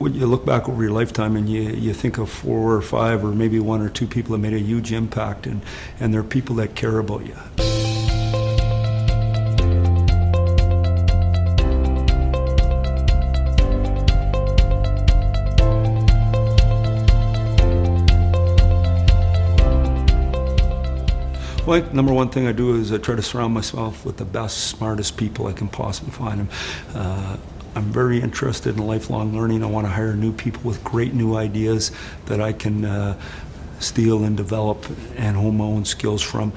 When you look back over your lifetime and you think of 4 or 5 or maybe 1 or 2 people that made a huge impact, and they're people that care about you. Well, number one thing I do is I try to surround myself with the best, smartest people I can possibly find. I'm very interested in lifelong learning. I want to hire new people with great new ideas that I can steal and develop and hone my own skills from.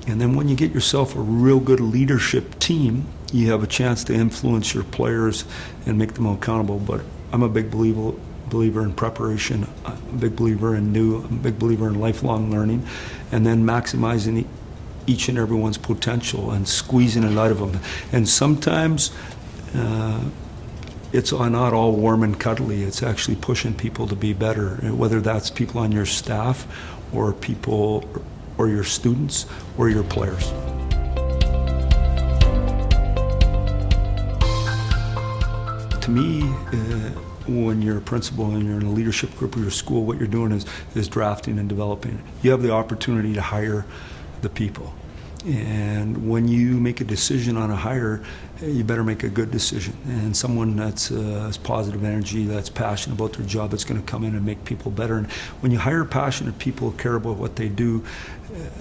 And then when you get yourself a real good leadership team, you have a chance to influence your players and make them accountable. But I'm a big believer in preparation, I'm a big believer in I'm a big believer in lifelong learning, and then maximizing each and everyone's potential and squeezing it out of them. And sometimes it's not all warm and cuddly. It's actually pushing people to be better, whether that's people on your staff or people or your students or your players. To me, when you're a principal and you're in a leadership group of your school, what you're doing is drafting and developing. You have the opportunity to hire the people. And when you make a decision on a hire, you better make a good decision. And someone that's has positive energy, that's passionate about their job, that's going to come in and make people better. And when you hire passionate people who care about what they do,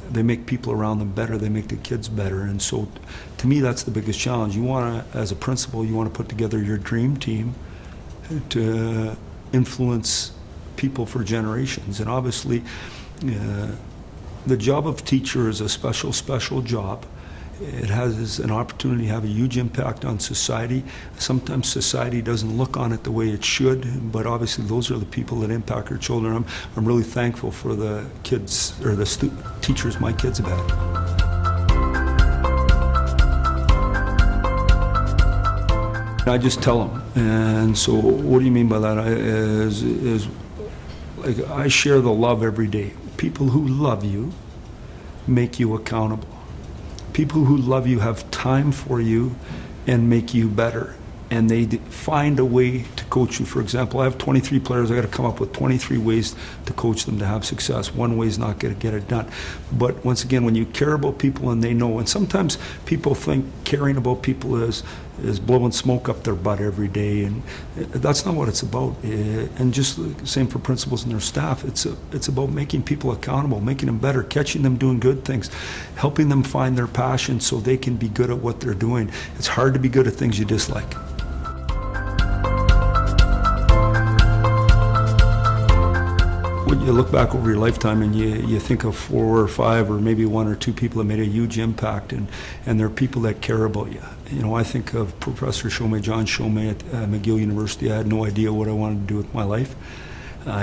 they make people around them better, they make the kids better. And so to me, that's the biggest challenge. You want to, as a principal, you want to put together your dream team to influence people for generations. And obviously, the job of teacher is a special job. It has an opportunity to have a huge impact on society. Sometimes society doesn't look on it the way it should, but obviously those are the people that impact our children. I'm really thankful for the kids, or the teachers my kids have had. I just tell them. And so what do you mean by that? Is like, I share the love every day. People who love you make you accountable. People who love you have time for you and make you better. And they find a way to coach you. For example, I have 23 players. I got to come up with 23 ways to coach them to have success. One way is not going to get it done. But once again, when you care about people and they know, and sometimes people think caring about people is blowing smoke up their butt every day, and that's not what it's about. And just the same for principals and their staff. It's about making people accountable, making them better, catching them doing good things, helping them find their passion so they can be good at what they're doing. It's hard to be good at things you dislike. When you look back over your lifetime and you think of 4 or 5 or maybe 1 or 2 people that made a huge impact, and they're people that care about you. You know, I think of Professor Chaumet, John Chaumet at McGill University. I had no idea what I wanted to do with my life.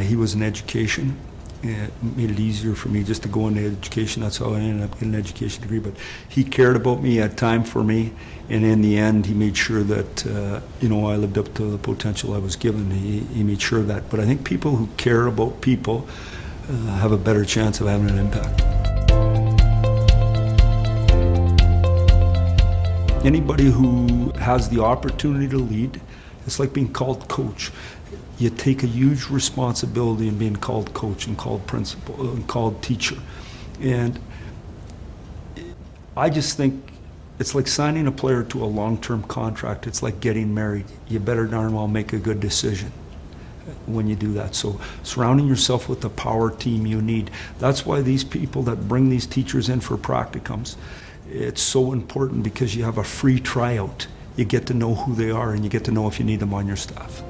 He was in education. It made it easier for me just to go into education. That's how I ended up getting an education degree. But he cared about me, had time for me, and in the end, he made sure that I lived up to the potential I was given. He made sure of that. But I think people who care about people have a better chance of having an impact. Anybody who has the opportunity to lead, it's like being called coach. You take a huge responsibility in being called coach and called principal and called teacher. And I just think it's like signing a player to a long-term contract. It's like getting married. You better darn well make a good decision when you do that. So surrounding yourself with the power team you need. That's why these people that bring these teachers in for practicums, it's so important, because you have a free tryout. You get to know who they are, and you get to know if you need them on your staff.